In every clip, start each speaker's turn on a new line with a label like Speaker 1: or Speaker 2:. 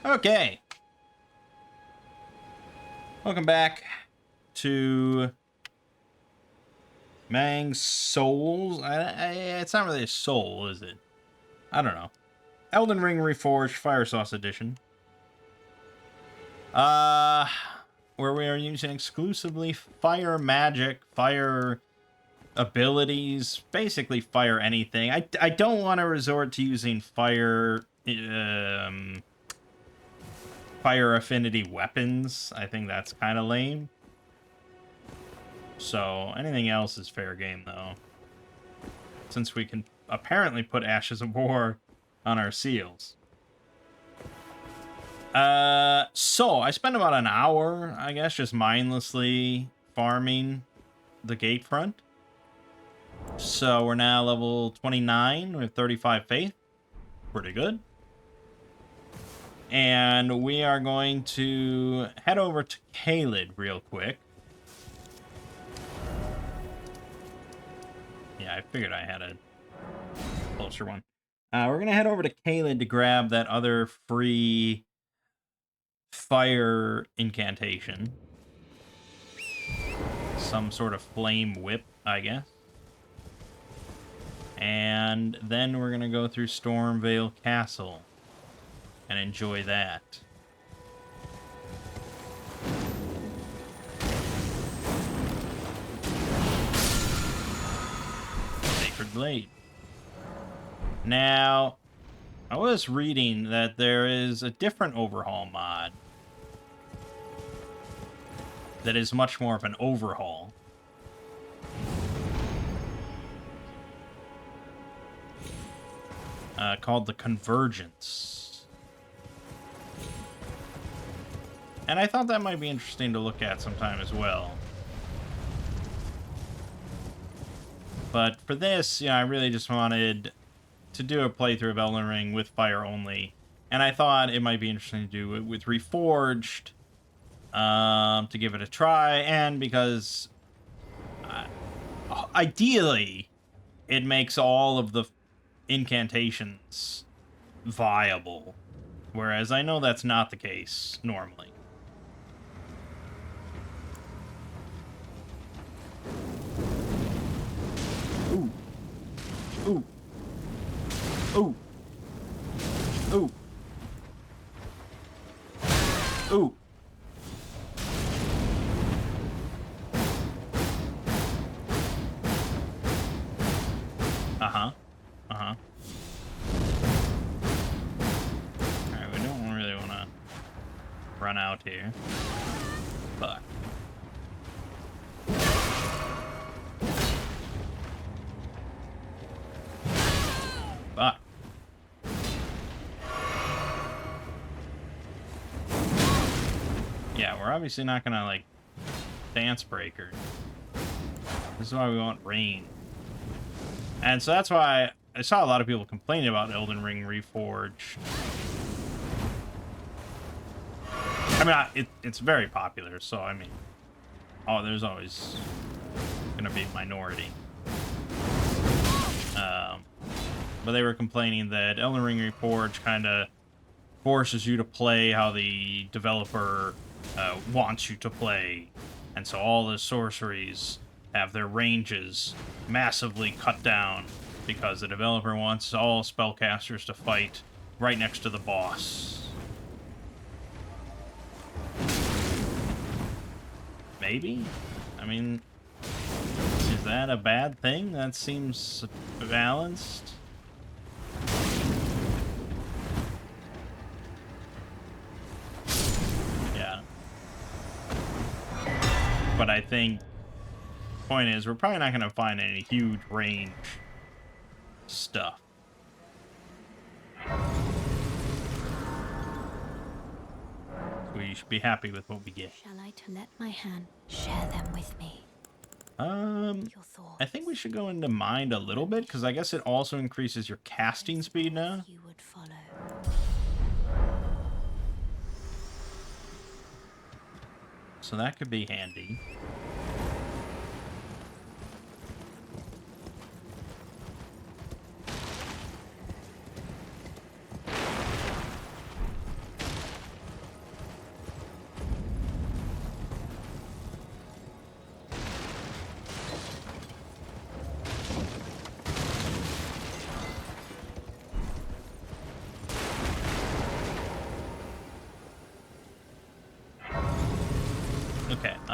Speaker 1: Okay. Welcome back to Mangg's Souls. It's not really a soul, is it? I don't know. Elden Ring Reforged Fire Sauce Edition. Where we are using exclusively fire magic, fire abilities, basically fire anything. I don't want to resort to using fire affinity weapons. I think that's kind of lame. So anything else is fair game, though. Since we can apparently put Ashes of War on our seals. So I spent about an hour, I guess, just mindlessly farming the gatefront. So we're now level 29 with 35 faith. Pretty good. And we are going to head over to Caelid real quick. Yeah, I figured I had a closer one. We're going to head over to Caelid to grab that other free fire incantation. Some sort of flame whip, I guess. And then we're going to go through Stormvale Castle and enjoy that. Sacred Blade. Now, I was reading that there is a different overhaul mod that is much more of an overhaul. Called the Convergence. And I thought that might be interesting to look at sometime as well. But for this, I really just wanted to do a playthrough of Elden Ring with fire only. And I thought it might be interesting to do it with Reforged to give it a try. And because ideally, it makes all of the incantations viable. Whereas I know that's not the case normally. Ooh. Ooh. Ooh. Ooh. Ooh. Uh-huh. Uh-huh. Alright, we don't really want to run out here. But fuck. Yeah, we're obviously not gonna, like, dance breaker. This is why we want rain. And so that's why I saw a lot of people complaining about Elden Ring Reforged. I mean, it's very popular, so I mean, there's always gonna be a minority. But they were complaining that Elden Ring Reforged kind of forces you to play how the developer wants you to play, and so all the sorceries have their ranges massively cut down because the developer wants all spellcasters to fight right next to the boss. Maybe? I mean, is that a bad thing? That seems balanced. Yeah. But I think the point is, we're probably not going to find any huge range stuff. We should be happy with what we get.
Speaker 2: Shall I to let my hand share them with me?
Speaker 1: Your thoughts. I think we should go into mind a little bit, because I guess it also increases your casting speed now.
Speaker 2: You would follow.
Speaker 1: So that could be handy.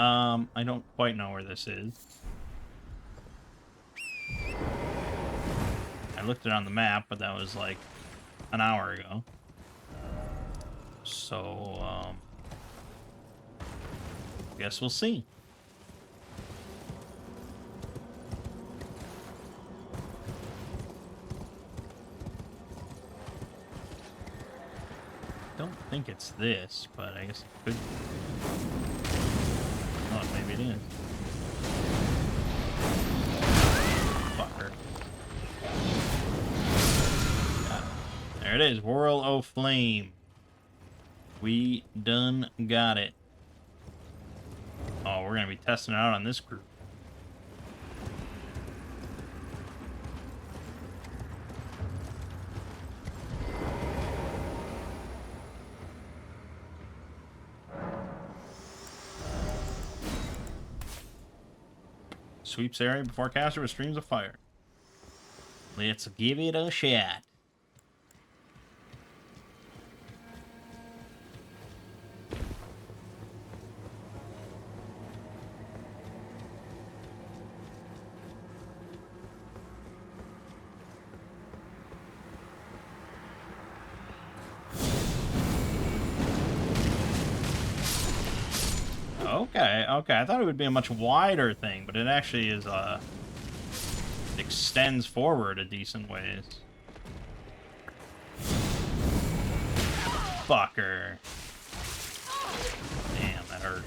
Speaker 1: I don't quite know where this is. I looked it on the map, but that was like an hour ago. So, guess we'll see. Don't think it's this, but I guess it could. Oh, maybe it is. Fucker. Got it. There it is. Whirl o' Flame. We done got it. Oh, we're gonna be testing it out on this group. Sweeps area before caster with streams of fire. Let's give it a shot. Okay, okay. I thought it would be a much wider thing, but it actually is, extends forward a decent ways. Fucker. Damn, that hurt.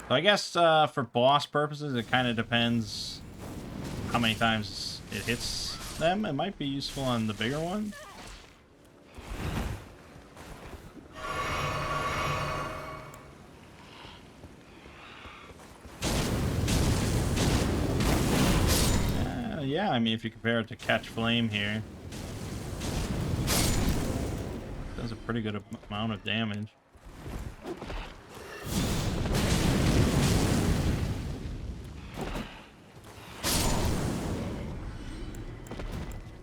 Speaker 1: So I guess for boss purposes, it kind of depends how many times it hits them. It might be useful on the bigger one. Yeah, I mean, if you compare it to Catch Flame here, it does a pretty good amount of damage.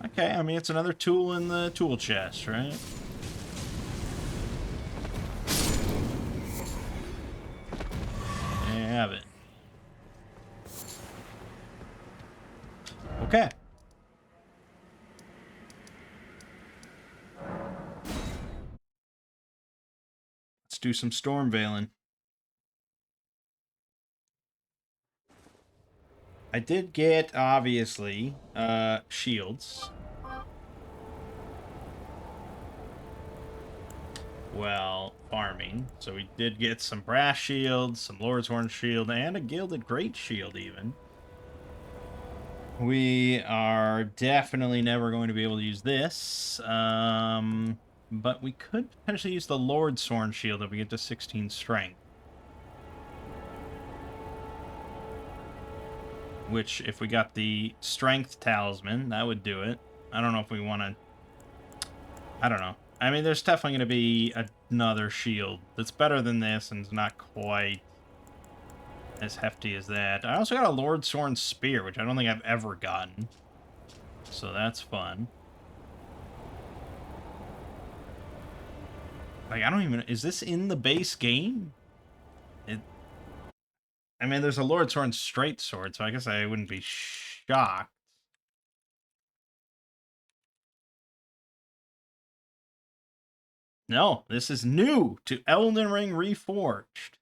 Speaker 1: Okay, I mean, it's another tool in the tool chest, right? There you have it. Okay. Let's do some storm veiling. I did get, obviously, shields. Well, farming. So we did get some brass shields, some Lord's Horn shield, and a gilded great shield even. We are definitely never going to be able to use this. But we could potentially use the Lord's Horn shield if we get to 16 strength. Which, if we got the strength talisman, that would do it. I don't know if we want to... I don't know. I mean, there's definitely going to be another shield that's better than this and is not quite as hefty as that. I also got a Lord's Horn spear, which I don't think I've ever gotten. So that's fun. Like, I don't even... Is this in the base game? I mean, there's a Lord's Horn straight sword, so I guess I wouldn't be shocked. No, this is new to Elden Ring Reforged.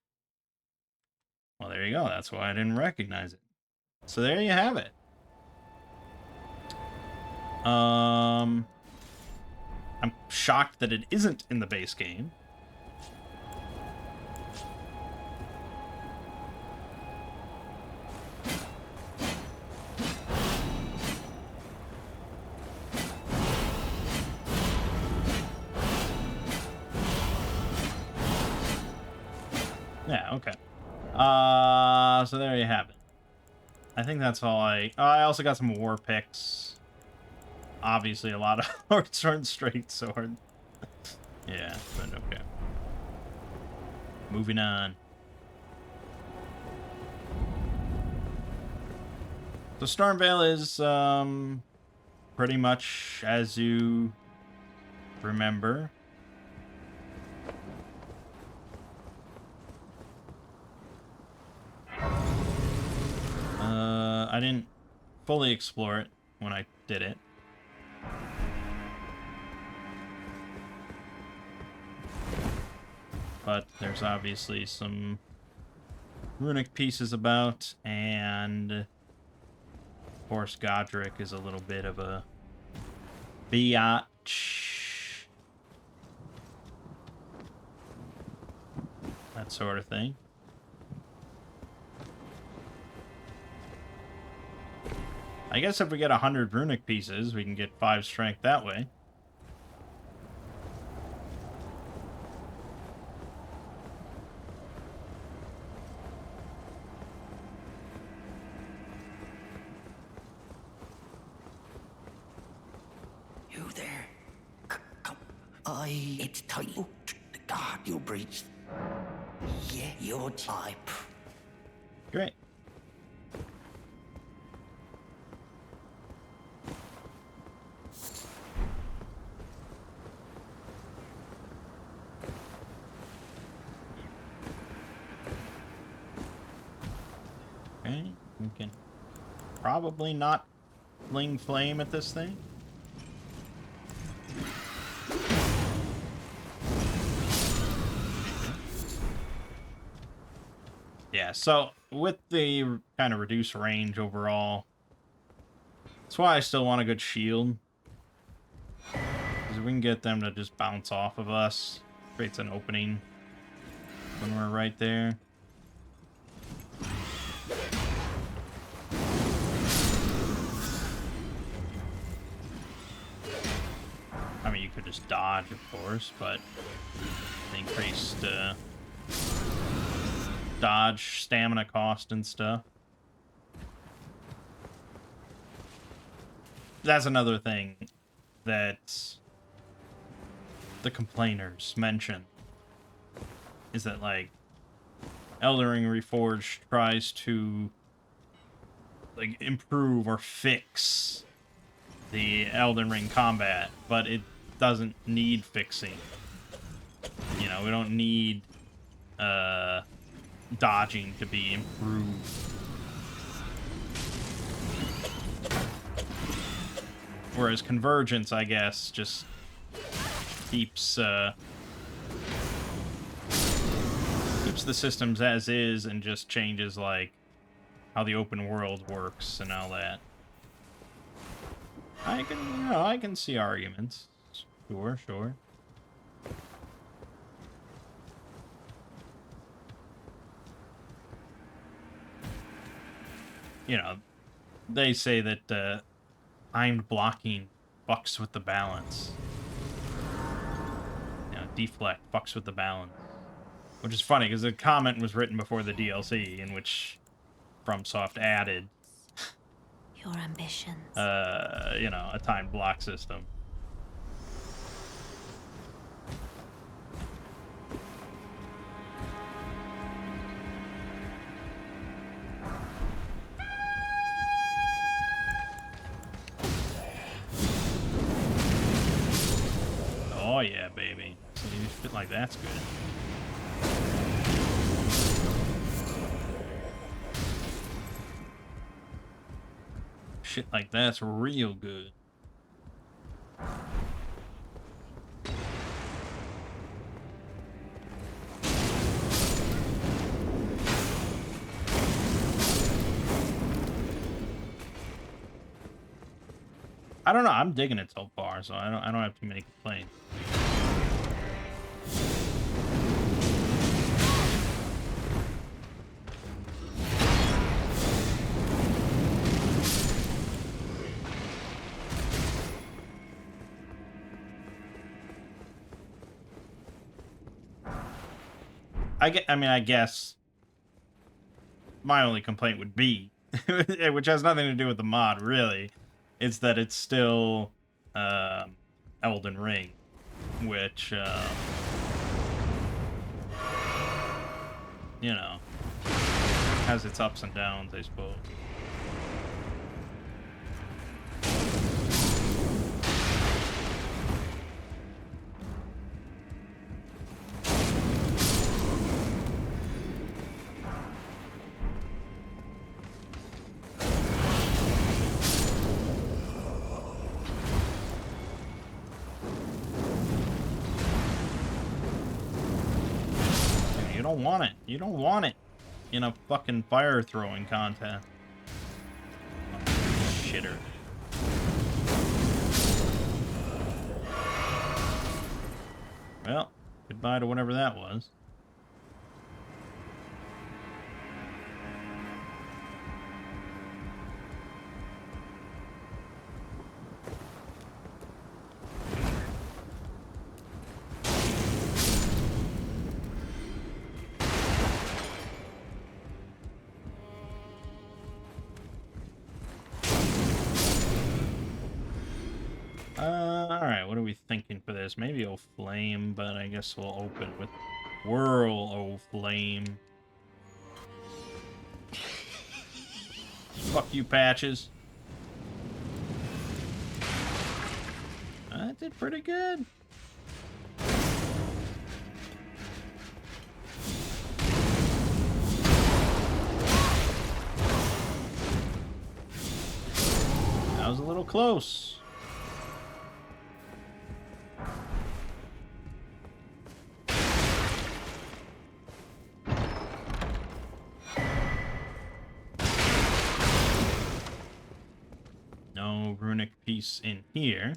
Speaker 1: Well, there you go. That's why I didn't recognize it. So there you have it. I'm shocked that it isn't in the base game. Yeah, okay. So there you have it. I think that's all I also got some war picks. Obviously a lot of Lord's Horn straight sword. Yeah, but okay. Moving on. So Stormvale is pretty much as you remember. I didn't fully explore it when I did it. But there's obviously some runic pieces about, and of course Godric is a little bit of a biatch. That sort of thing. I guess if we get 100 runic pieces, we can get 5 strength that way.
Speaker 3: You there? Come. It's tight. Oh, God, you breached. Yeah, your type.
Speaker 1: Great. Okay, we can probably not fling flame at this thing. Yeah, so with the kind of reduced range overall, that's why I still want a good shield. Because if we can get them to just bounce off of us, creates an opening when we're right there. I mean, you could just dodge, of course, but the increased dodge, stamina cost, and stuff. That's another thing that the complainers mention, is that, like, Elden Ring Reforged tries to, like, improve or fix the Elden Ring combat, but it doesn't need fixing. You know, we don't need dodging to be improved. Whereas Convergence, I guess, just keeps the systems as is and just changes, like, how the open world works and all that. I can see arguments. Sure. You know, they say that timed blocking fucks with the balance. You know, deflect fucks with the balance. Which is funny, because the comment was written before the DLC, in which FromSoft added
Speaker 2: Your ambitions.
Speaker 1: you know, a timed block system. Oh yeah, baby. See, shit like that's good. Shit like that's real good. I don't know. I'm digging it so far, so I don't have too many complaints. I guess my only complaint would be, which has nothing to do with the mod, really, it's that it's still Elden Ring, which, you know, has its ups and downs, I suppose. don't want it. You don't want it in a fucking fire throwing contest. Oh, shitter. Well, goodbye to whatever that was. Alright, what are we thinking for this? Maybe O Flame, but I guess we'll open with Whirl O Flame. Fuck you, Patches. I did pretty good. That was a little close. No runic piece in here.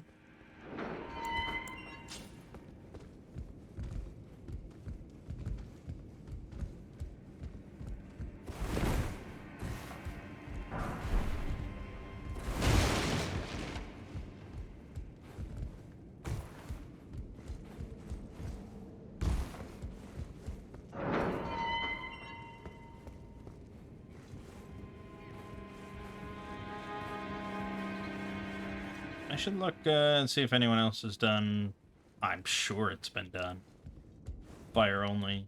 Speaker 1: I should look and see if anyone else has done. I'm sure it's been done. Fire only.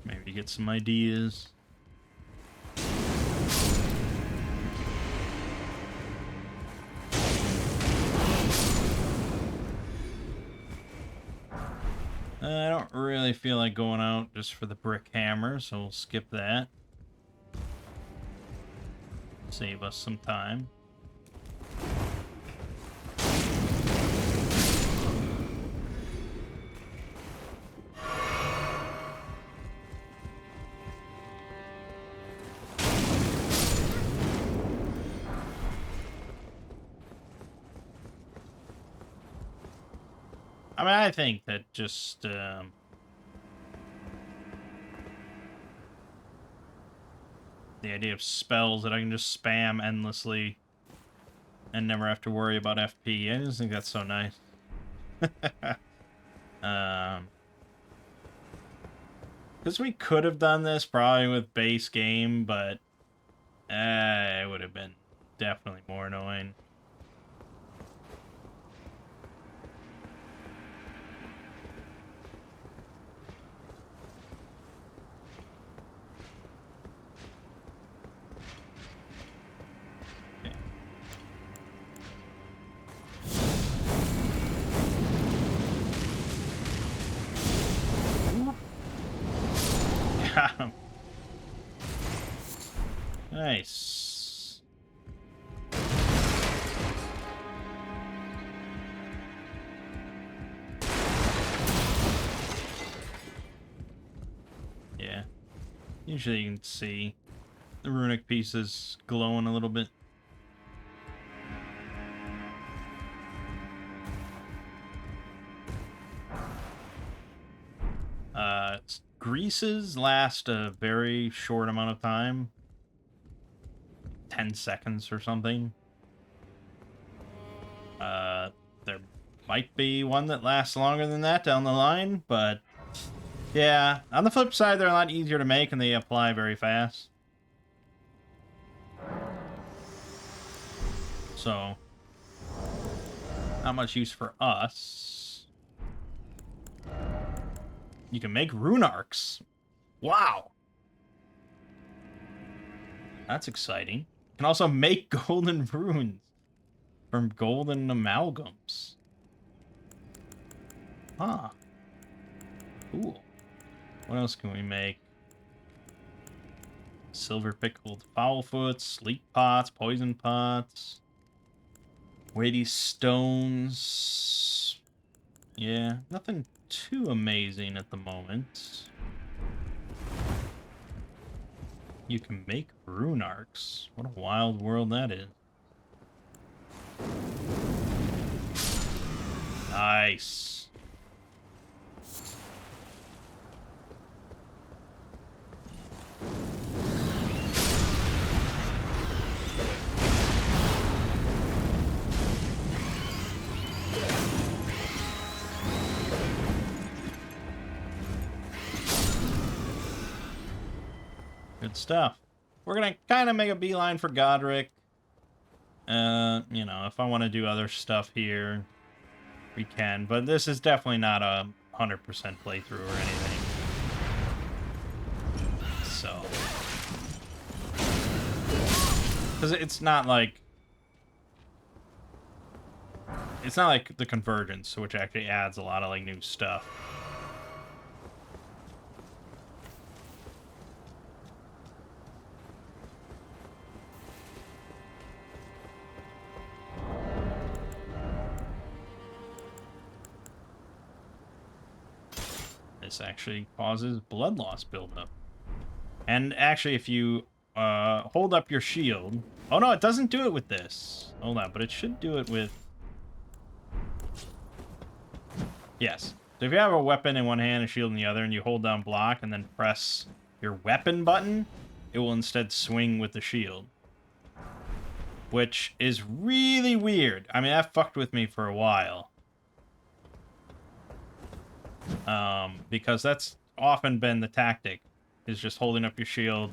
Speaker 1: Maybe get some ideas. I don't really feel like going out just for the brick hammer, so we'll skip that. Save us some time. I mean, I think that just, the idea of spells that I can just spam endlessly and never have to worry about FP, I just think that's so nice. Because we could have done this probably with base game, but it would have been definitely more annoying. Got him. Nice. Yeah. Usually you can see the runic pieces glowing a little bit. Greases last a very short amount of time. 10 seconds or something. There might be one that lasts longer than that down the line, but yeah. On the flip side, they're a lot easier to make and they apply very fast. So, not much use for us. You can make rune arcs. Wow. That's exciting. You can also make golden runes from golden amalgams. Huh. Cool. What else can we make? Silver pickled foulfoot, sleep pots, poison pots, weighty stones. Yeah, nothing too amazing at the moment. You can make rune arcs. What a wild world that is. Nice. Good stuff. We're gonna kind of make a beeline for Godric. You know, if I want to do other stuff here, we can. But this is definitely not a 100% playthrough or anything. So, because it's not like the Convergence, which actually adds a lot of like new stuff. This actually causes blood loss buildup. And actually, if you hold up your shield... Oh, no, it doesn't do it with this. Hold on, but it should do it with... Yes. So if you have a weapon in one hand and a shield in the other, and you hold down block and then press your weapon button, it will instead swing with the shield. Which is really weird. I mean, that fucked with me for a while. Because that's often been the tactic, is just holding up your shield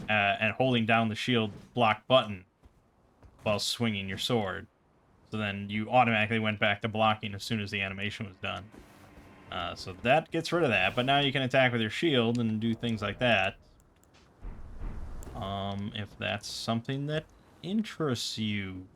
Speaker 1: and holding down the shield block button while swinging your sword. So then you automatically went back to blocking as soon as the animation was done. So that gets rid of that, but now you can attack with your shield and do things like that. If that's something that interests you.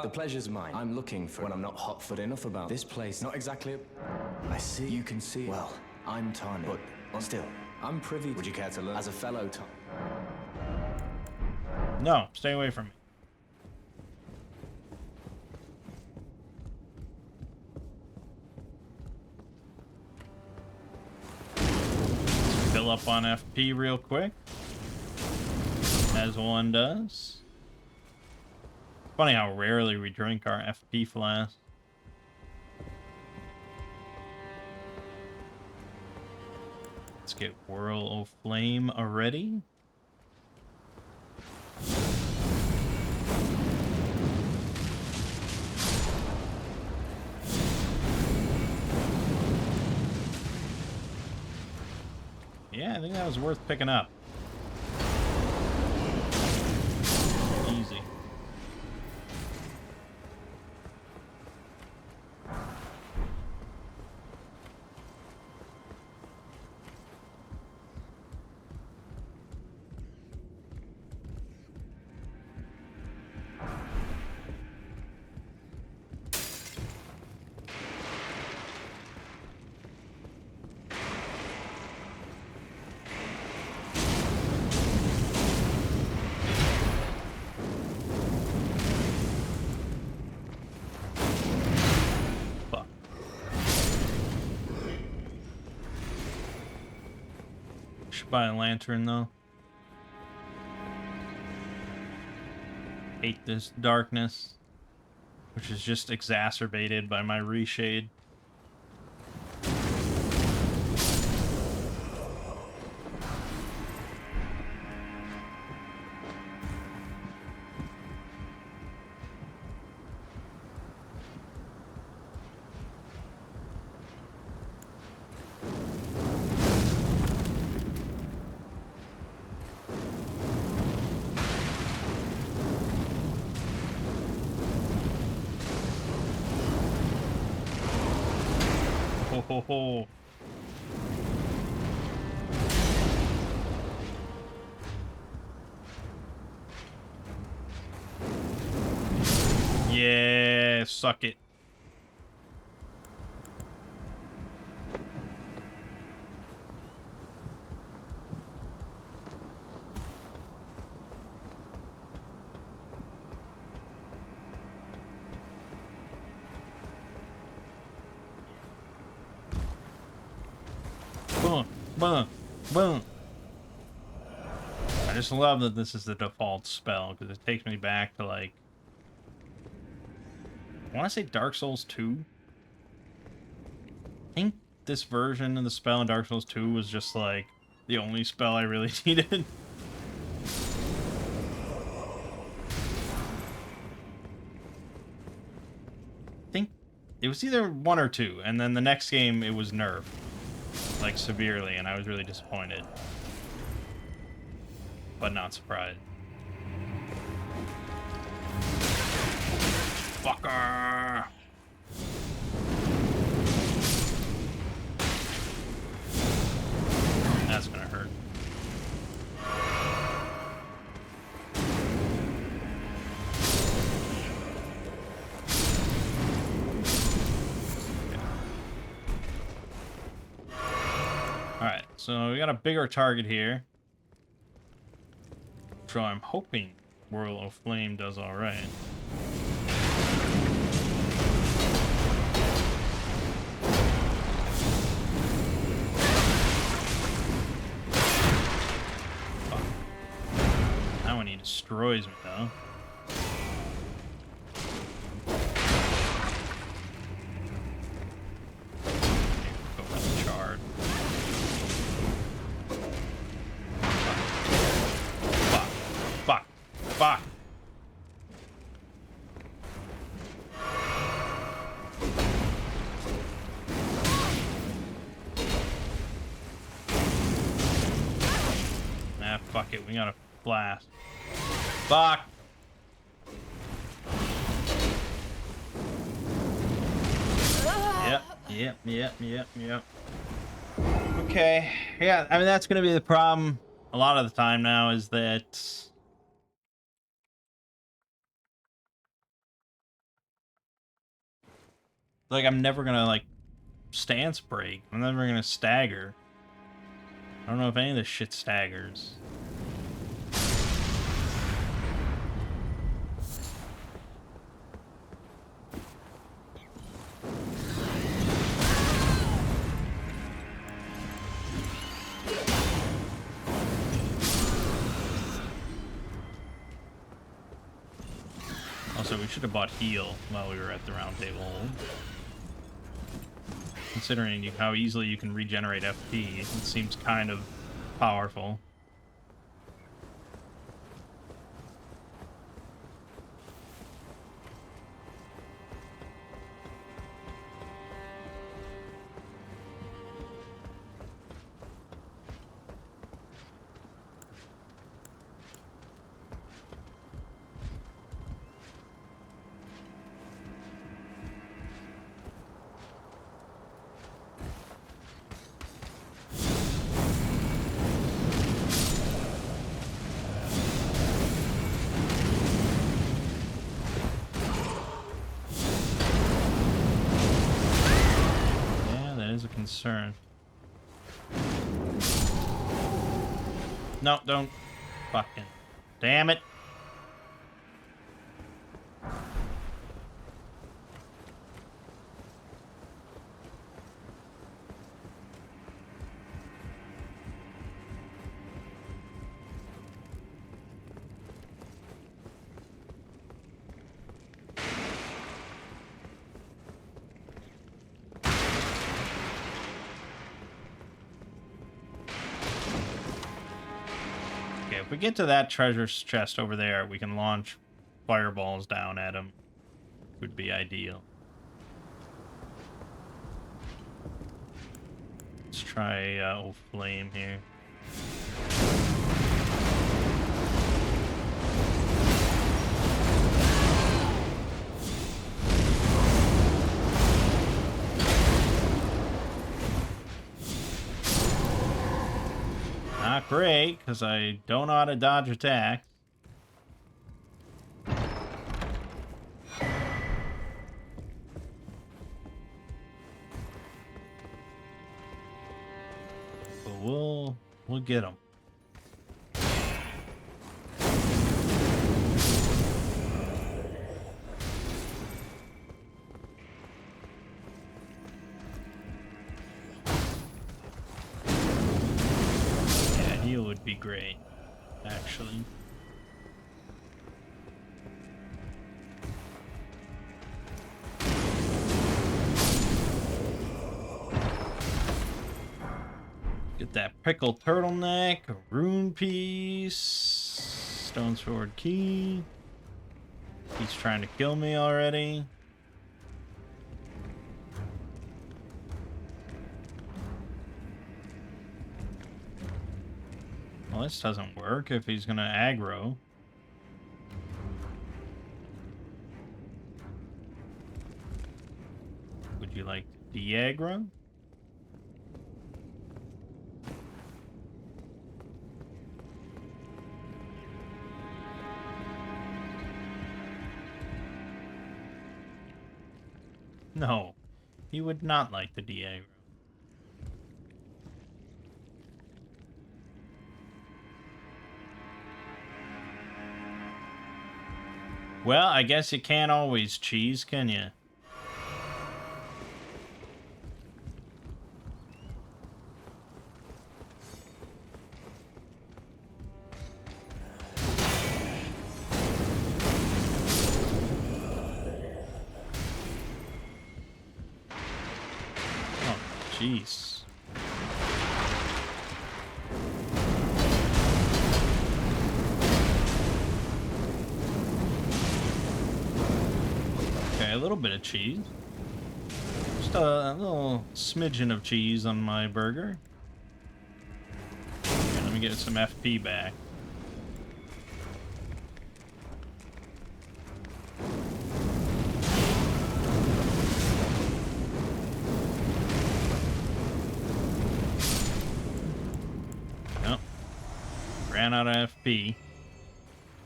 Speaker 4: The pleasure's mine. I'm looking for when I'm not hot-foot enough about this place. Not exactly. I see. You can see. Well, I'm Tawny, but still, I'm privy. Would you care to learn as a fellow Tawny?
Speaker 1: No, stay away from me. Fill up on FP real quick, as one does. Funny how rarely we drink our FP flask. Let's get Whirl of Flame already. Yeah, I think that was worth picking up. Easy. Should buy a lantern though. Hate this darkness, which is just exacerbated by my reshade. Ho ho ho. Yeah, suck it. Boom. Boom. I just love that this is the default spell, because it takes me back to, like, I want to say Dark Souls 2. I think this version of the spell in Dark Souls 2 was just, like, the only spell I really needed. I think it was either 1 or 2, and then the next game it was nerfed, like, severely, and I was really disappointed. But not surprised. Fucker! That's gonna hurt. Alright, so we got a bigger target here. So I'm hoping Whirl of Flame does alright. That one he destroys me though. Go with the Chard. Fuck. Fuck. Ah, fuck it. We got a blast. Fuck. Yep. Okay. Yeah, I mean, that's going to be the problem a lot of the time now, is that like I'm never gonna like stance break. I'm never gonna stagger. I don't know if any of this shit staggers. Also, we should have bought heal while we were at the round table. Considering how easily you can regenerate FP, it seems kind of powerful. A concern. No, don't. Fucking. Damn it. If we get to that treasure chest over there, we can launch fireballs down at him. Would be ideal. Let's try old flame here. Not great, because I don't know how to dodge attacks. But we'll get them. would be great, actually. Get that pickled turtleneck, a rune piece, stone sword key. He's trying to kill me already. Well, this doesn't work if he's gonna aggro. Would you like to de-aggro? No, he would not like the de-aggro. Well, I guess you can't always cheese, can you? Oh, jeez. Okay, a little bit of cheese. Just a little smidgen of cheese on my burger. Okay, let me get some FP back. Nope. Ran out of FP.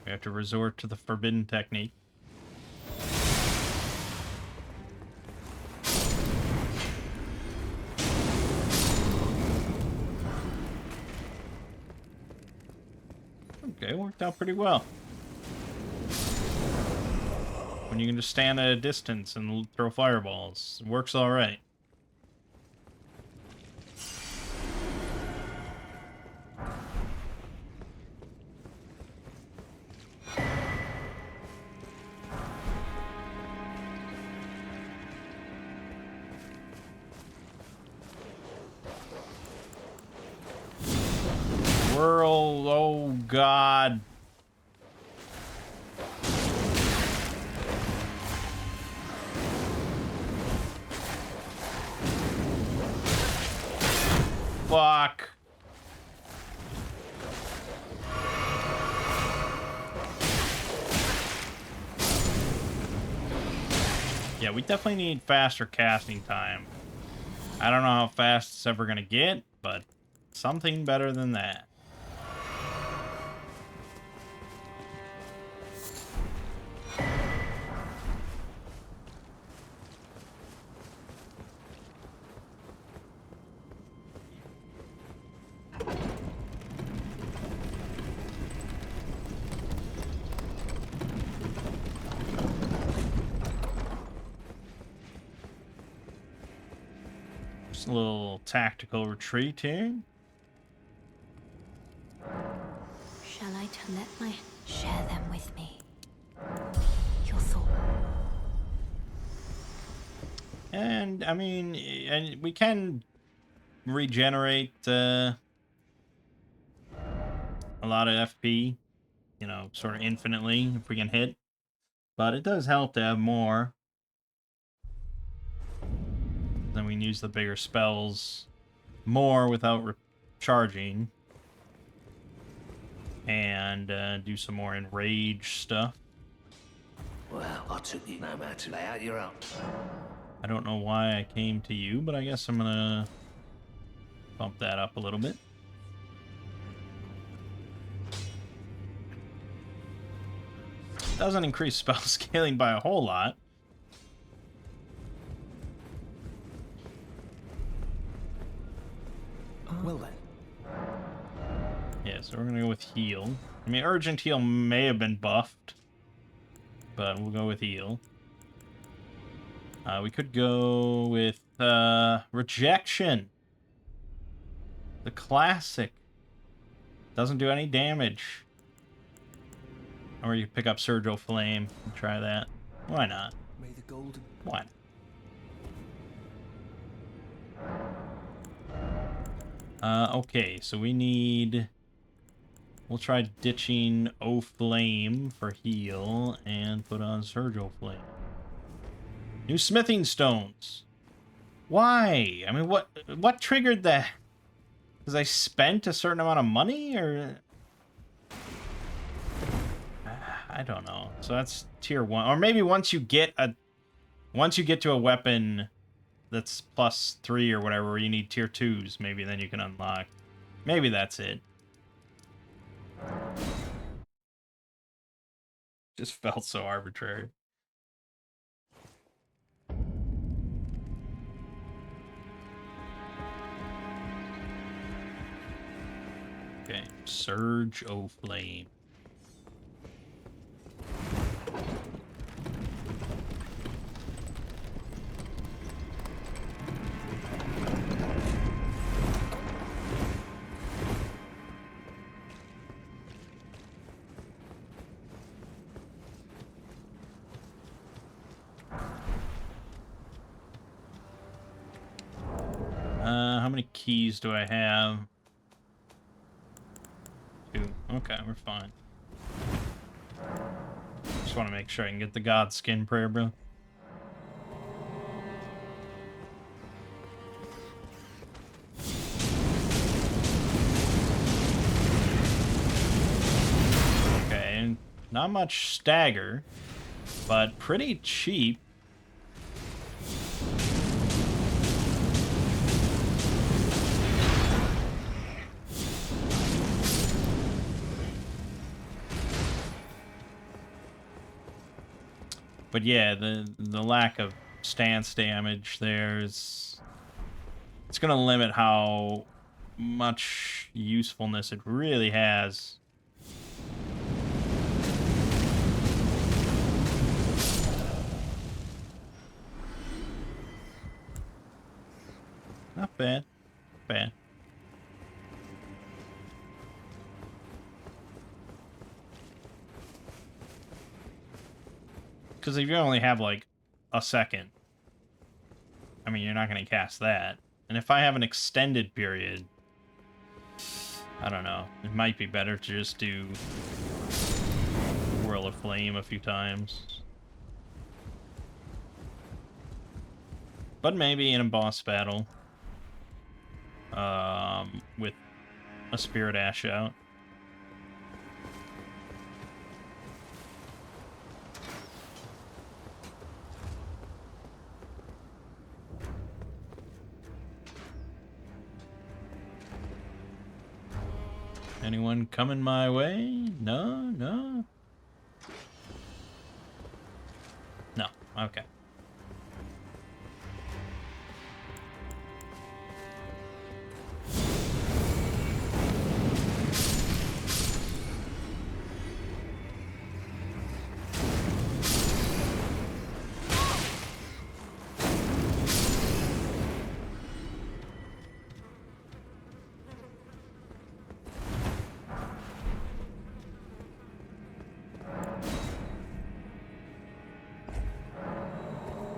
Speaker 1: We have to resort to the forbidden technique. Okay, worked out pretty well. When you can just stand at a distance and throw fireballs, it works all right. World, oh god. Fuck. Yeah, we definitely need faster casting time. I don't know how fast it's ever gonna get, but something better than that. Just a little tactical retreat here.
Speaker 2: Shall I to let my share them with me? Your thought.
Speaker 1: And I mean, and we can regenerate a lot of FP, you know, sort of infinitely if we can hit. But it does help to have more. Then we can use the bigger spells more without recharging. And do some more enrage stuff.
Speaker 3: Well, I took you no matter. Lay out your arms.
Speaker 1: I don't know why I came to you, but I guess I'm gonna bump that up a little bit. Doesn't increase spell scaling by a whole lot.
Speaker 4: Well then.
Speaker 1: Yeah, so we're gonna go with heal. I mean, urgent heal may have been buffed, but we'll go with heal. We could go with rejection. The classic. Doesn't do any damage. Or you pick up Surgical Flame and try that. Why not?
Speaker 3: May the golden.
Speaker 1: Why not? Okay, so we need... We'll try ditching O Flame for heal and put on Surgical Flame. New smithing stones. Why? I mean, what triggered that? Because I spent a certain amount of money, or... I don't know. So that's tier 1. Or maybe once you get to a weapon that's +3 or whatever, where you need tier 2s, maybe then you can unlock. Maybe that's it. Just felt so arbitrary. Okay, Surge O Flame. How many keys do I have? 2. Okay, we're fine. Just want to make sure I can get the God Skin Prayer, bro. Okay, not much stagger, but pretty cheap. But yeah, the lack of stance damage there's... It's going to limit how much usefulness it really has. Not bad. Bad. Because if you only have, like, a second, I mean, you're not going to cast that. And if I have an extended period, I don't know. It might be better to just do Whirl of Flame a few times. But maybe in a boss battle, with a Spirit Ash out. Anyone coming my way? No? No? No. Okay.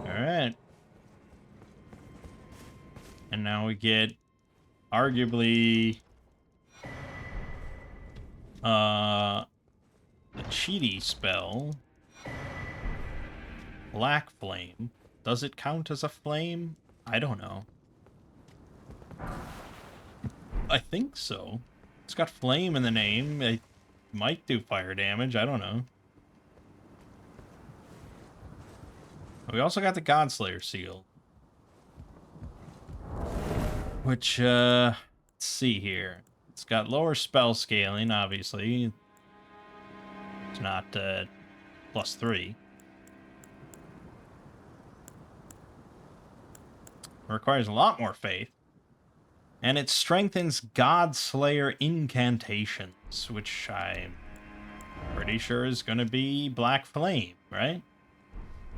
Speaker 1: Alright. And now we get arguably the cheaty spell. Black Flame. Does it count as a flame? I don't know. I think so. It's got flame in the name. It might do fire damage. I don't know. We also got the Godslayer seal. Which, let's see here. It's got lower spell scaling, obviously. It's not, +3. It requires a lot more faith. And it strengthens Godslayer incantations, which I'm pretty sure is going to be Black Flame, right?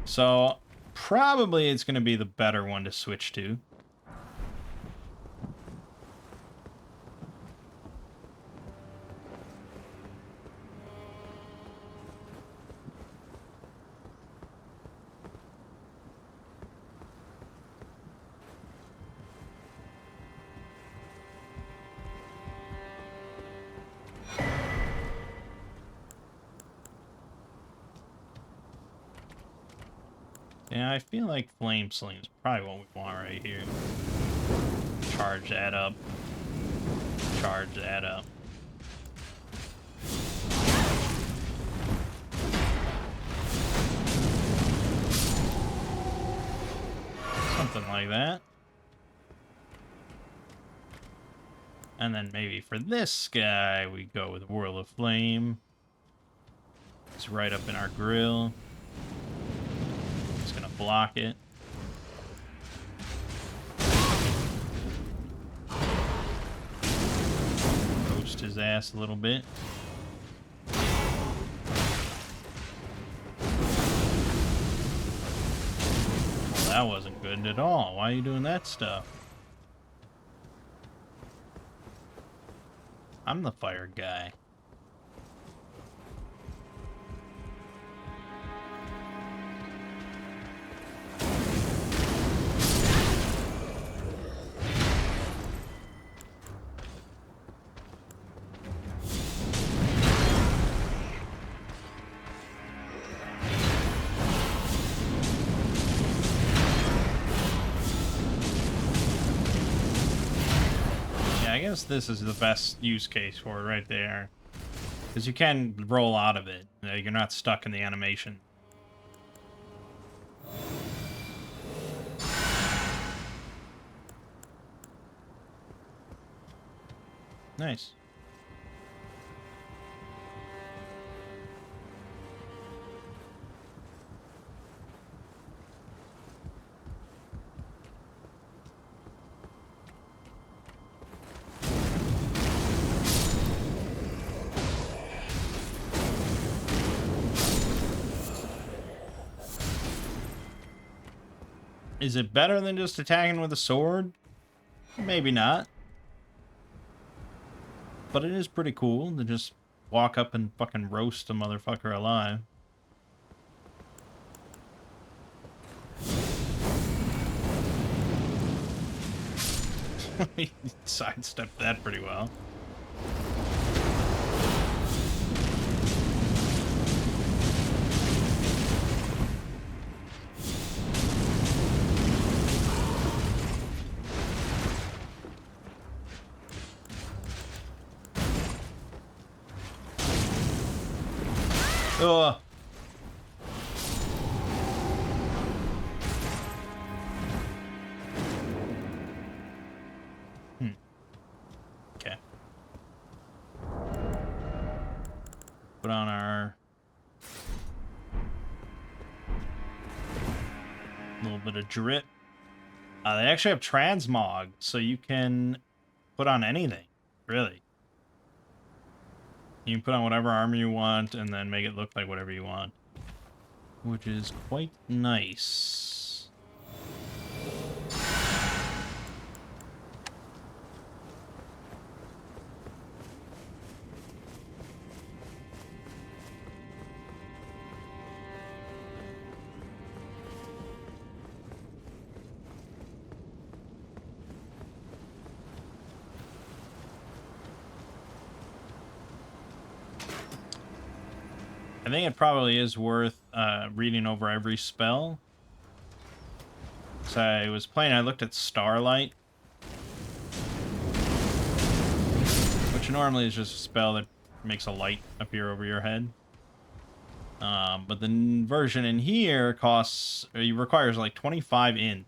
Speaker 1: So, probably it's going to be the better one to switch to. Yeah, I feel like Flame Sling is probably what we want right here. Charge that up. Charge that up. Something like that. And then maybe for this guy, we go with Whirl of Flame. It's right up in our grill. Just gonna block it. Roast his ass a little bit. Well, that wasn't good at all. Why are you doing that stuff? I'm the fire guy. I guess this is the best use case for it right there. Because you can roll out of it. You're not stuck in the animation. Nice. Is it better than just attacking with a sword? Maybe not. But it is pretty cool to just walk up and fucking roast a motherfucker alive. He sidestepped that pretty well. Ugh. Okay. Put on our little bit of drip. They actually have transmog, so you can put on anything, really. You can put on whatever armor you want and then make it look like whatever you want. Which is quite nice. I think it probably is worth reading over every spell. So I was playing, I looked at Starlight, which normally is just a spell that makes a light appear over your head. But the version in here requires like 25 int.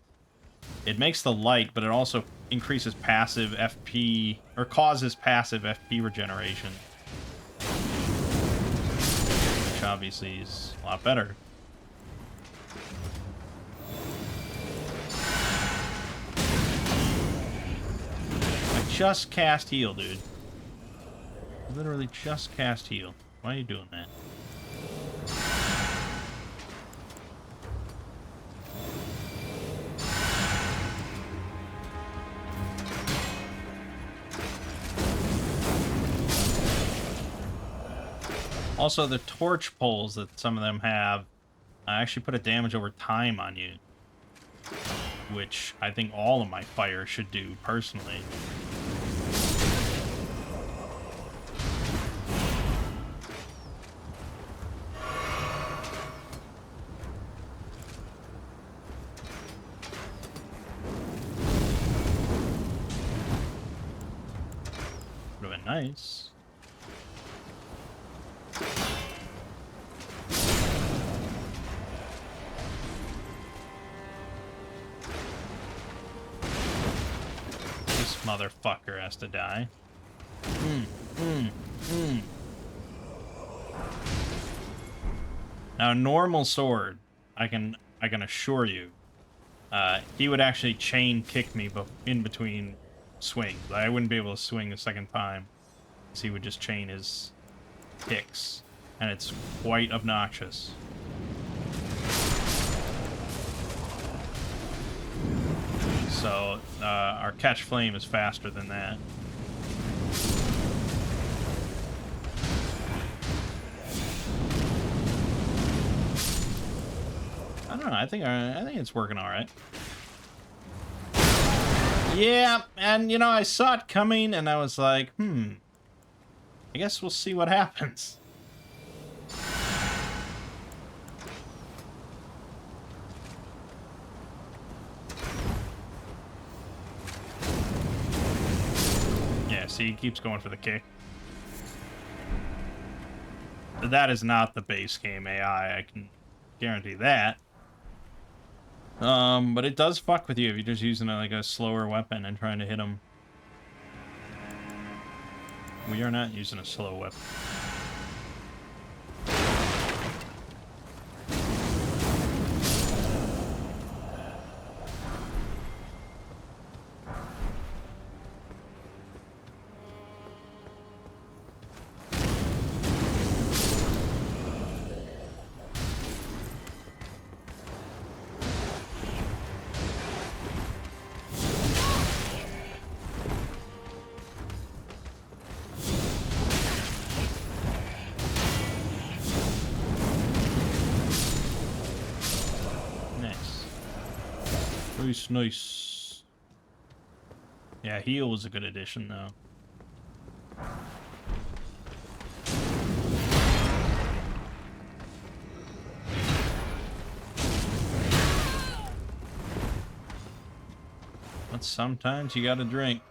Speaker 1: It makes the light, but it also increases passive FP, or causes passive FP regeneration. Which obviously is a lot better. I just cast heal, dude. Literally just cast heal. Why are you doing that? Also, the torch poles that some of them have actually put a damage over time on you, which I think all of my fire should do, personally. nice. This motherfucker has to die. Now, a normal sword, I can assure you, he would actually chain kick me in between swings. I wouldn't be able to swing a second time, so he would just chain his kicks, and it's quite obnoxious. So, our catch flame is faster than that. I don't know. I think it's working all right. Yeah, and you know, I saw it coming, and I was like, I guess we'll see what happens. Yeah, see, he keeps going for the kick. That is not the base game AI. I can guarantee that. But it does fuck with you if you're just using like a slower weapon and trying to hit him. We are not using a slow weapon. Nice. Nice. Yeah, heal was a good addition, though. But sometimes you gotta drink.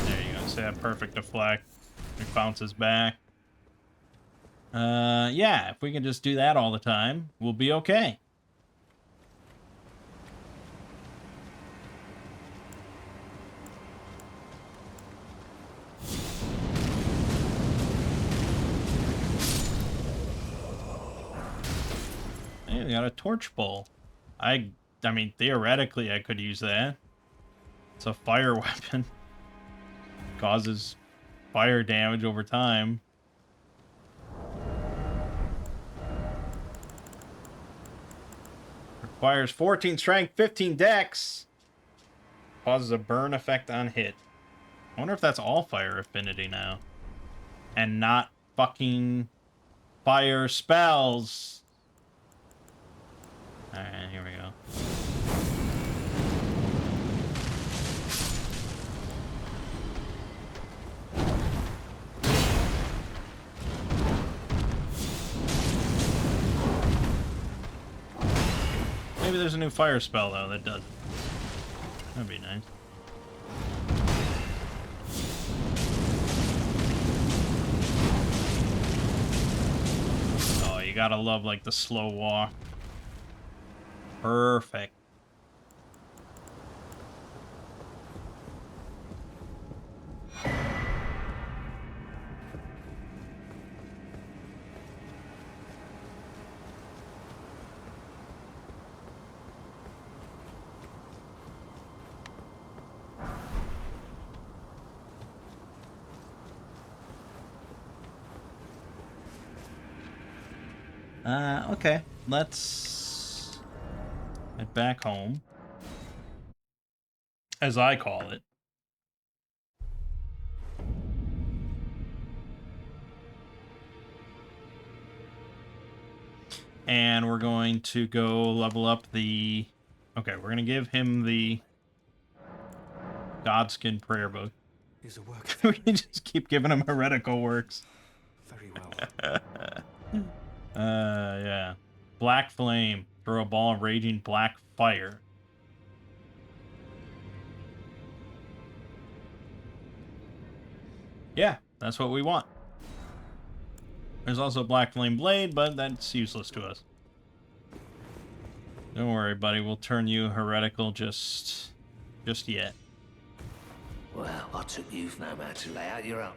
Speaker 1: There you go. See that perfect deflect. It bounces back. Yeah, if we can just do that all the time, we'll be okay. Hey, we got a torch bowl. I mean, theoretically, I could use that. It's a fire weapon. Causes fire damage over time. Requires 14 strength, 15 dex. Causes a burn effect on hit. I wonder if that's all fire affinity now. And not fucking fire spells. Alright, here we go. Maybe there's a new fire spell, though, that does it. That'd be nice. Oh, you gotta love, like, the slow walk. Perfect. Okay. Let's head back home. As I call it. And we're going to go level up the... Okay, we're going to give him the Godskin prayer book.
Speaker 4: Is a work.
Speaker 1: We can just keep giving him heretical works.
Speaker 4: Very well.
Speaker 1: Yeah. Black flame. Throw a ball of raging black fire. Yeah, that's what we want. There's also Black Flame Blade, but that's useless to us. Don't worry, buddy. We'll turn you heretical just yet.
Speaker 3: Well, I took you no man to lay out your own.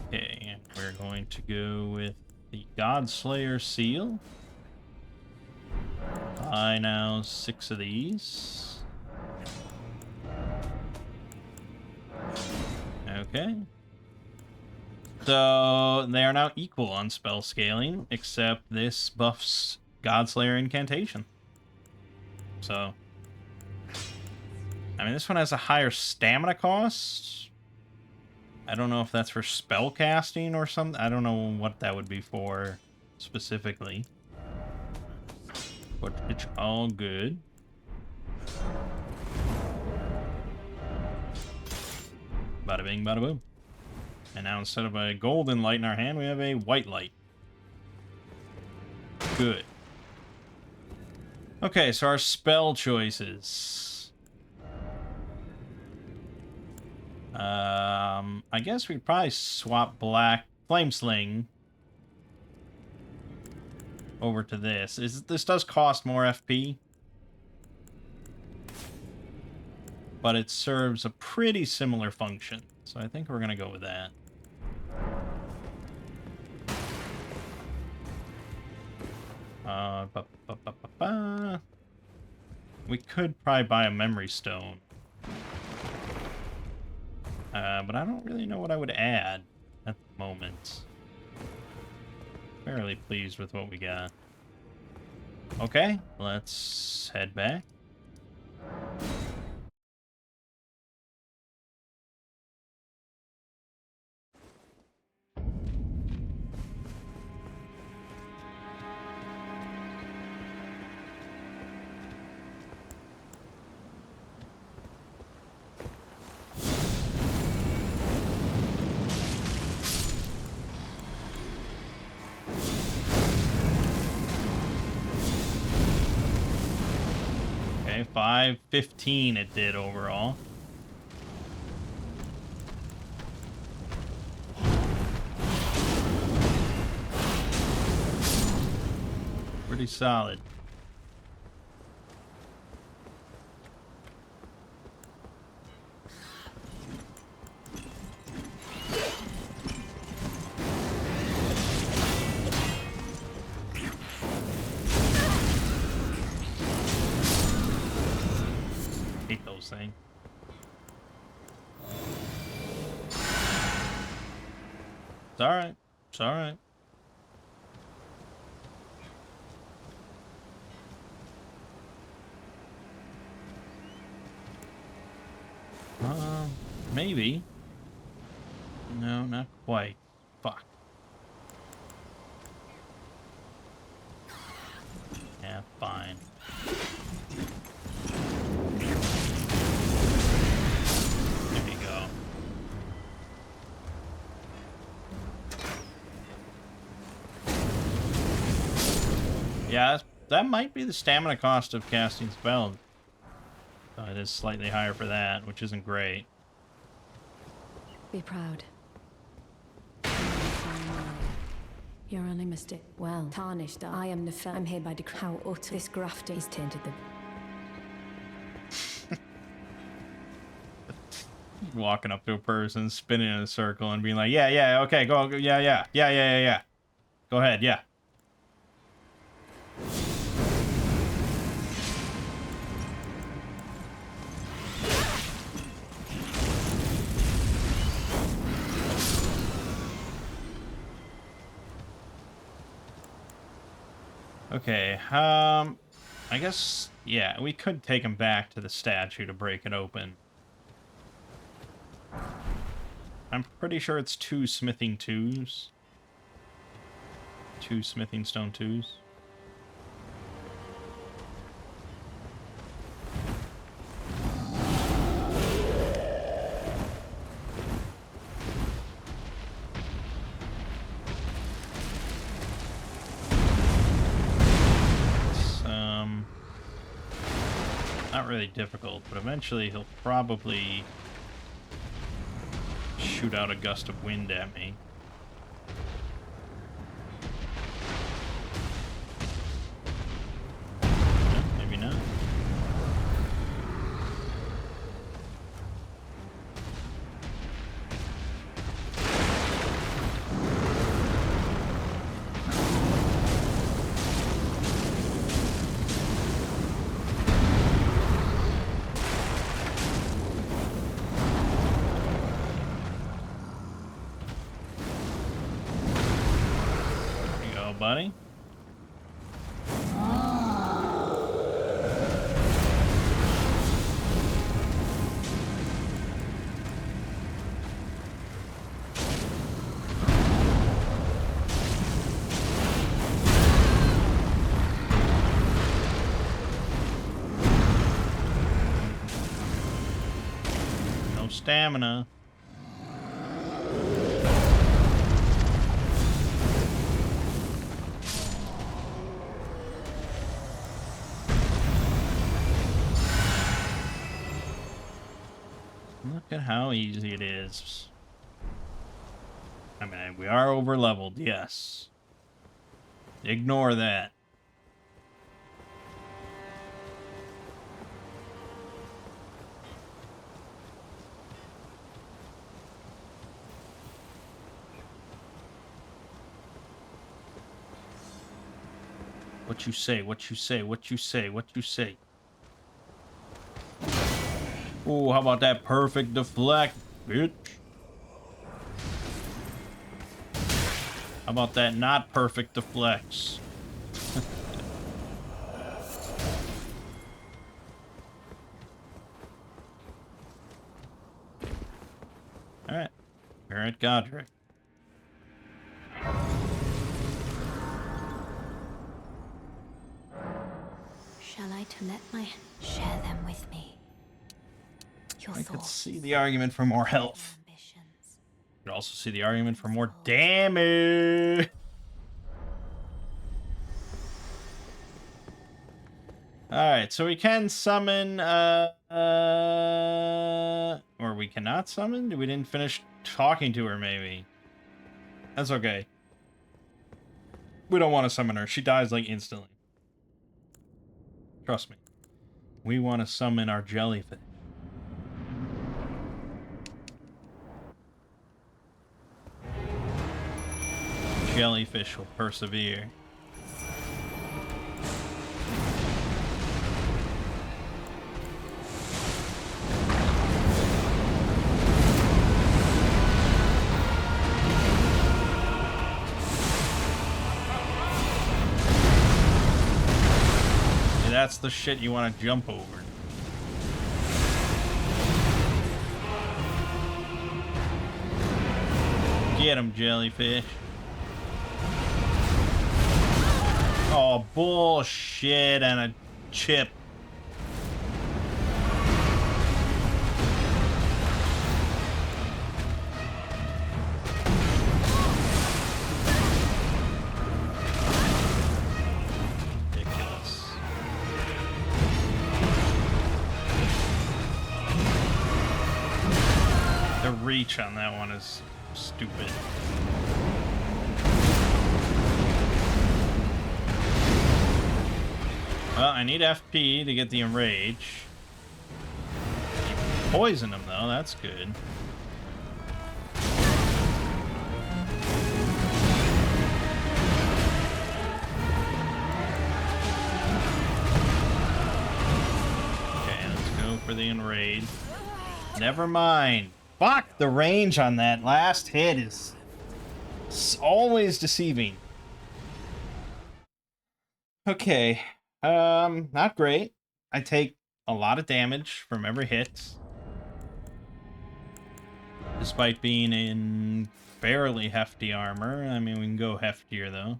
Speaker 1: Okay, we're going to go with the Godslayer seal. Buy now 6 of these. Okay. So they are now equal on spell scaling, except this buffs Godslayer incantation. So, I mean, this one has a higher stamina cost. I don't know if that's for spell casting or something. I don't know what that would be for specifically. But it's all good. Bada bing, bada boom. And now instead of a golden light in our hand, we have a white light. Good. Okay, so our spell choices. I guess we'd probably swap Black Flame Sling over to this. This does cost more FP, but it serves a pretty similar function. So I think we're gonna go with that. We could probably buy a memory stone. But I don't really know what I would add at the moment. Fairly pleased with what we got. Okay, let's head back. Okay, 515 it did overall. Pretty solid. Hate those things. It's alright. It's alright. Maybe. No, not quite. Fuck. Yeah, fine. There you go. Yeah, that might be the stamina cost of casting spells. It is slightly higher for that, which isn't great.
Speaker 2: Be proud. You're only mistake. Well, tarnished. I am the I'm here by decree. How utter this grafting is tainted them.
Speaker 1: Walking up to a person, spinning in a circle, and being like, yeah, okay, go, yeah. Go ahead, yeah. Okay, I guess, yeah, we could take him back to the statue to break it open. I'm pretty sure it's 2 smithing 2s. 2 smithing stone 2s. Not really difficult, but eventually he'll probably shoot out a gust of wind at me. Maybe not. Buddy. No stamina. Look at how easy it is. I mean, we are over leveled, yes. Ignore that. What you say, what you say, what you say, what you say. Oh, how about that perfect deflect, bitch? How about that not perfect deflects? Alright. We're at Godric.
Speaker 2: Shall I to let my share them with me? Your
Speaker 1: I could
Speaker 2: thoughts,
Speaker 1: see the argument for more health.
Speaker 2: ambitions.
Speaker 1: You could also see the argument for more damage. Alright, so we can summon, or we cannot summon? We didn't finish talking to her, maybe. That's okay. We don't want to summon her. She dies, like, instantly. Trust me. We want to summon our jellyfish. Jellyfish will persevere. That's the shit you want to jump over. Get him, jellyfish. Oh, bullshit and a chip. Reach on that one is stupid. Well, I need FP to get the enrage. Poison him though, that's good. Okay, let's go for the enrage. Never mind. Fuck, the range on that last hit is always deceiving. Okay, not great. I take a lot of damage from every hit. Despite being in fairly hefty armor. I mean, we can go heftier though.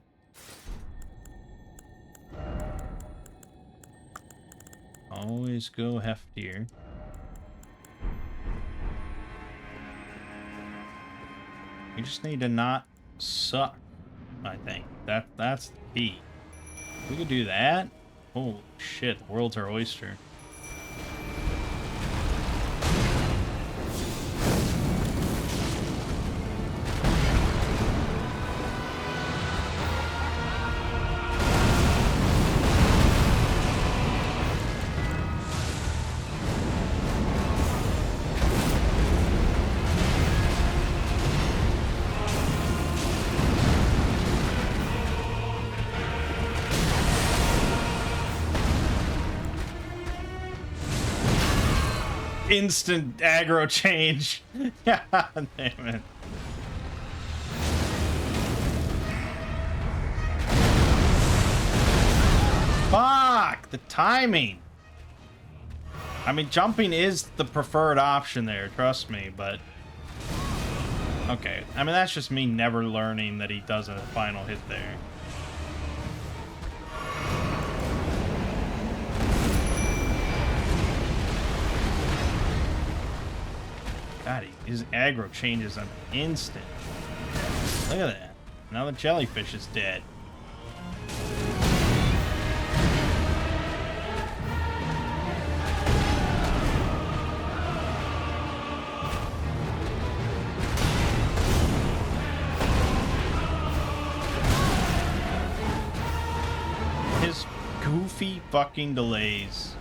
Speaker 1: Always go heftier. You just need to not suck, I think. That's the key. We could do that. Holy shit, the world's our oyster. instant aggro change. God damn it. Fuck! The timing! I mean, jumping is the preferred option there, trust me, but... Okay, I mean, that's just me never learning that he does a final hit there. God, his aggro changes an instant. Look at that. Now the jellyfish is dead. His goofy fucking delays.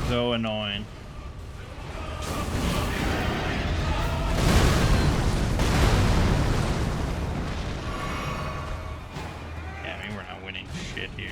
Speaker 1: So annoying. Shit here.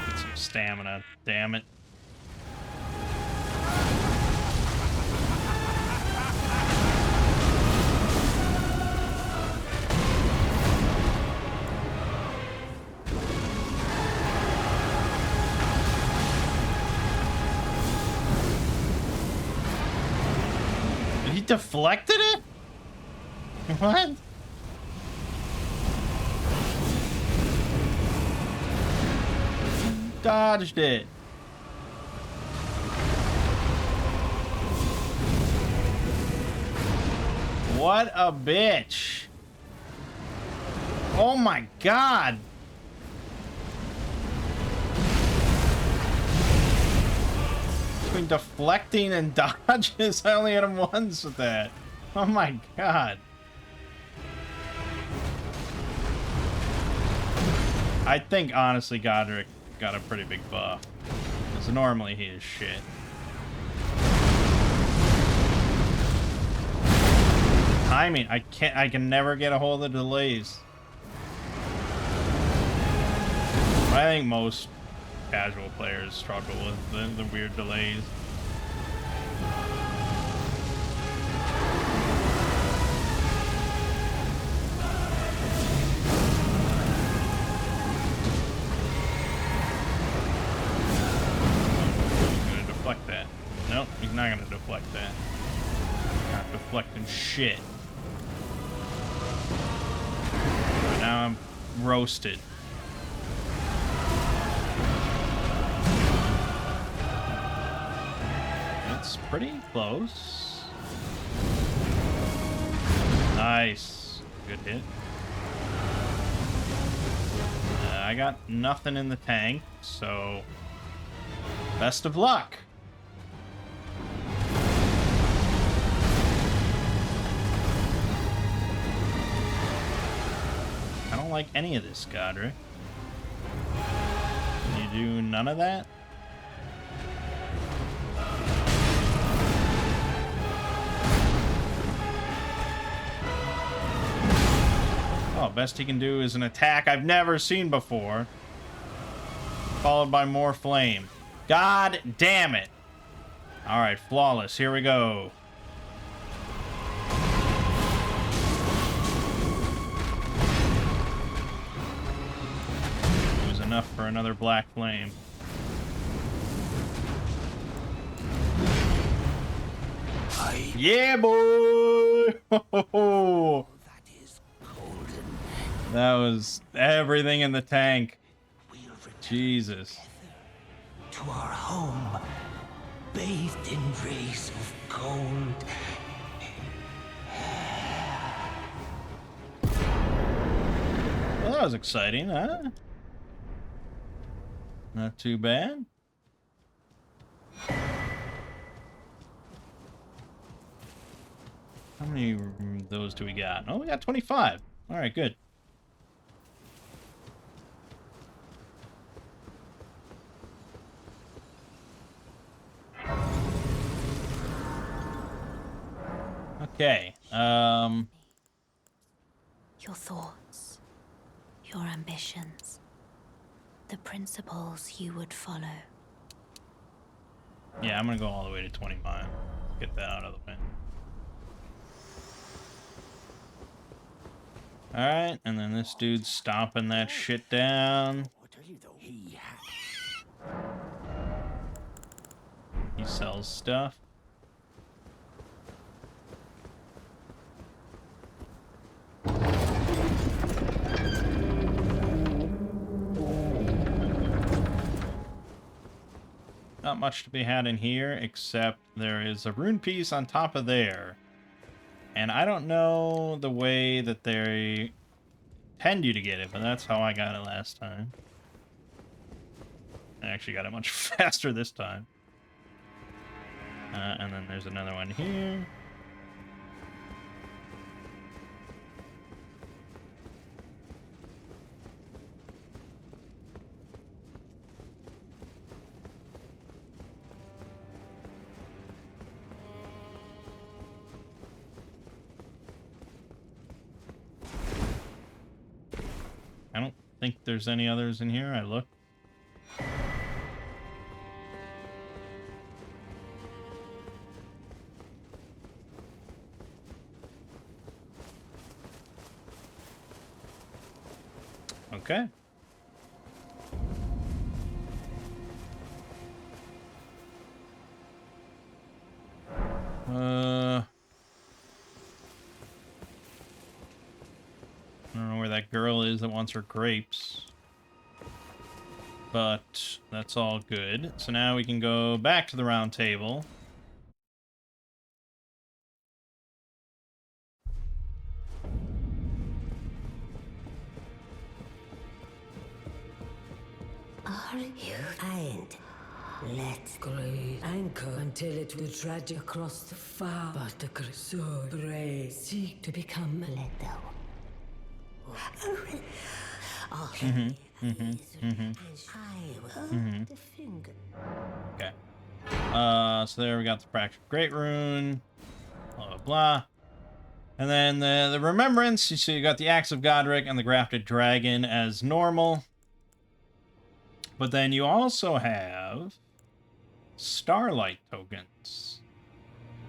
Speaker 1: Get some stamina, damn it. Deflected it? What? Dodged it. What a bitch. Oh my god. Between deflecting and dodges, I only hit him once with that. Oh my god. I think, honestly, Godric got a pretty big buff. Because normally he is shit. Timing, I can never get a hold of the delays. I think most casual players struggle with the weird delays. He's gonna deflect that. Nope, he's not gonna deflect that. Not deflecting shit. But now I'm roasted. Pretty close. Nice. Good hit. I got nothing in the tank, so best of luck. I don't like any of this, Godric. Can you do none of that? Oh, best he can do is an attack I've never seen before, followed by more flame. God damn it. Alright, flawless. Here we go. It was enough for another black flame. Yeah, boy! That was everything in the tank. Jesus.
Speaker 3: To our home, bathed in rays of gold.
Speaker 1: Well, that was exciting, huh? Not too bad. How many of those do we got? Oh, we got 25. All right, good. Okay.
Speaker 5: Your thoughts, your ambitions, the principles you would follow.
Speaker 1: Yeah, I'm gonna go all the way to 20 miles. Get that out of the way. Alright, and then this dude's stomping that shit down.
Speaker 3: What are you though? He had.
Speaker 1: He sells stuff. Not much to be had in here, except there is a rune piece on top of there. And I don't know the way that they tend you to get it, but that's how I got it last time. I actually got it much faster this time. And then there's another one here. I don't think there's any others in here. I looked. Okay. I don't know where that girl is that wants her grapes. But that's all good. So now we can go back to the round table.
Speaker 6: Are you and let great anchor until it will dredge across the far but the crusade brave seek to become little.
Speaker 1: Okay. So there we got the fractured great rune. Blah, blah, blah. And then the remembrance. So you got the axe of Godric and the grafted dragon as normal. But then you also have starlight tokens.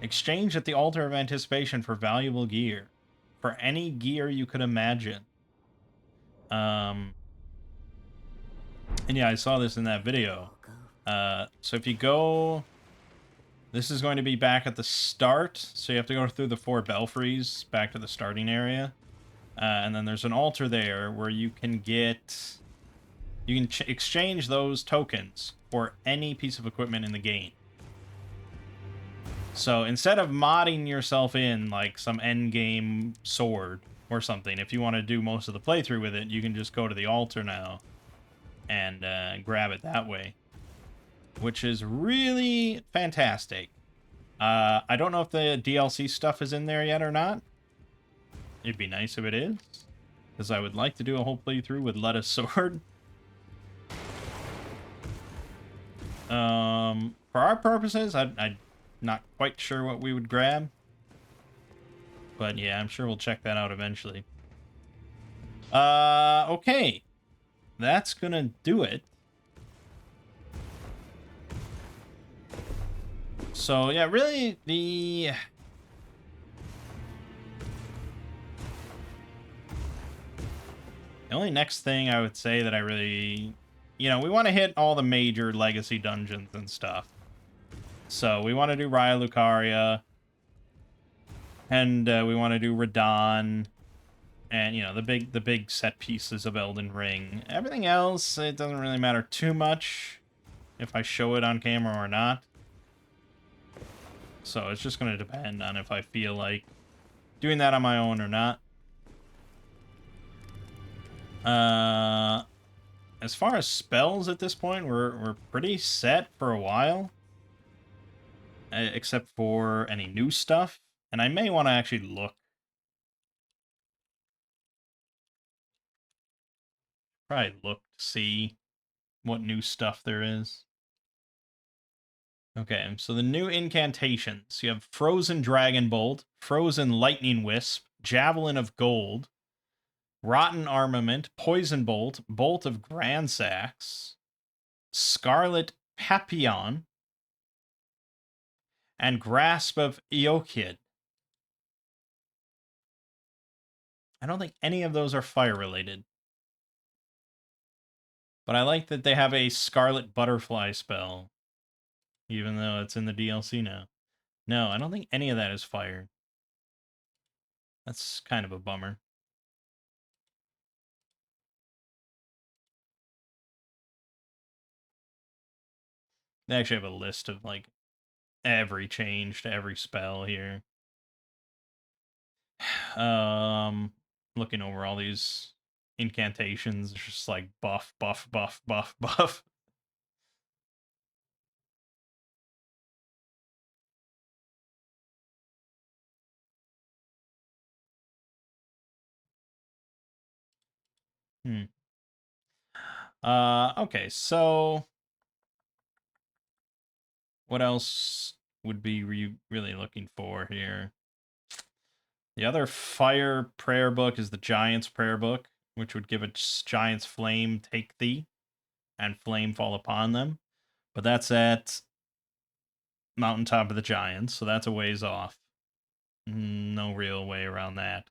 Speaker 1: Exchange at the altar of anticipation for valuable gear. For any gear you could imagine. And yeah, I saw this in that video. So if you go... This is going to be back at the start. So you have to go through the 4 belfries back to the starting area. And then there's an altar there where you can get... You can exchange those tokens for any piece of equipment in the game. So instead of modding yourself in like some endgame sword or something, if you want to do most of the playthrough with it, you can just go to the altar now and grab it that way, which is really fantastic. I don't know if the DLC stuff is in there yet or not. It'd be nice if it is, because I would like to do a whole playthrough with Lettuce Sword. For our purposes, I'm not quite sure what we would grab. But yeah, I'm sure we'll check that out eventually. Okay. That's gonna do it. So yeah, really the only next thing I would say that I really, we want to hit all the major legacy dungeons and stuff. So we want to do Raya Lucaria, and we want to do Radon, and the big set pieces of Elden Ring. Everything else, it doesn't really matter too much if I show it on camera or not. So it's just going to depend on if I feel like doing that on my own or not. As far as spells at this point, we're pretty set for a while. Except for any new stuff. And I may want to actually look. Probably look to see what new stuff there is. Okay, so the new incantations. You have Frozen Dragon Bolt, Frozen Lightning Wisp, Javelin of Gold, Rotten Armament, Poison Bolt, Bolt of Gransax, Scarlet Papillon, and Grasp of Eokid. I don't think any of those are fire related. But I like that they have a Scarlet Butterfly spell, even though it's in the DLC now. No, I don't think any of that is fire. That's kind of a bummer. They actually have a list of, like, every change to every spell here. Looking over all these incantations, it's just like buff, buff, buff, buff, buff. Okay, so what else would be really looking for here? The other fire prayer book is the Giant's Prayer Book, which would give a giant's flame take thee, and flame fall upon them. But that's at Mountaintop of the Giants, so that's a ways off. No real way around that.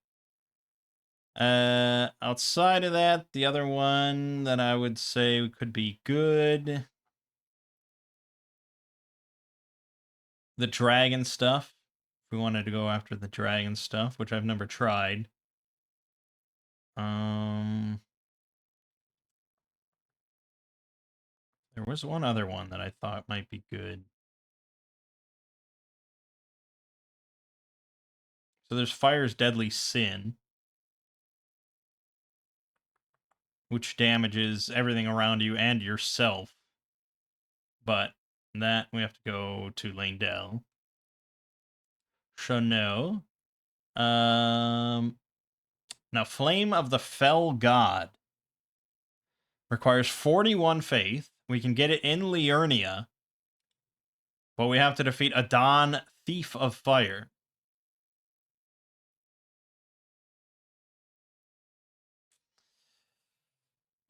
Speaker 1: Outside of that, the other one that I would say could be good, the dragon stuff. If we wanted to go after the dragon stuff, which I've never tried. There was one other one that I thought might be good. So there's Fire's Deadly Sin, which damages everything around you and yourself. But that we have to go to Langdell. So no. Now Flame of the Fell God requires 41 faith. We can get it in Liurnia, but we have to defeat Adon, Thief of Fire.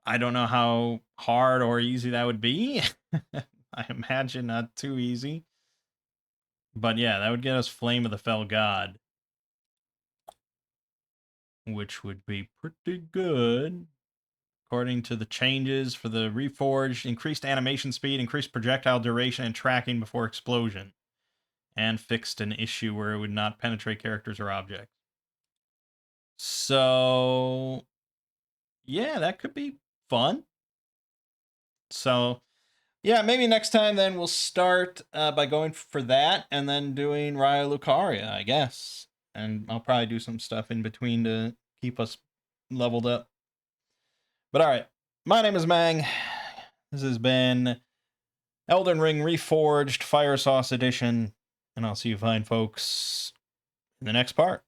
Speaker 1: I don't know how hard or easy that would be. I imagine not too easy. But yeah, that would get us Flame of the Fell God, which would be pretty good. According to the changes for the Reforged, increased animation speed, increased projectile duration and tracking before explosion, and fixed an issue where it would not penetrate characters or objects. So, yeah, that could be fun. So, yeah, maybe next time then we'll start by going for that and then doing Raya Lucaria, I guess. And I'll probably do some stuff in between to keep us leveled up. But all right, my name is Mangg. This has been Elden Ring Reforged Fire Sauce Edition, and I'll see you fine folks in the next part.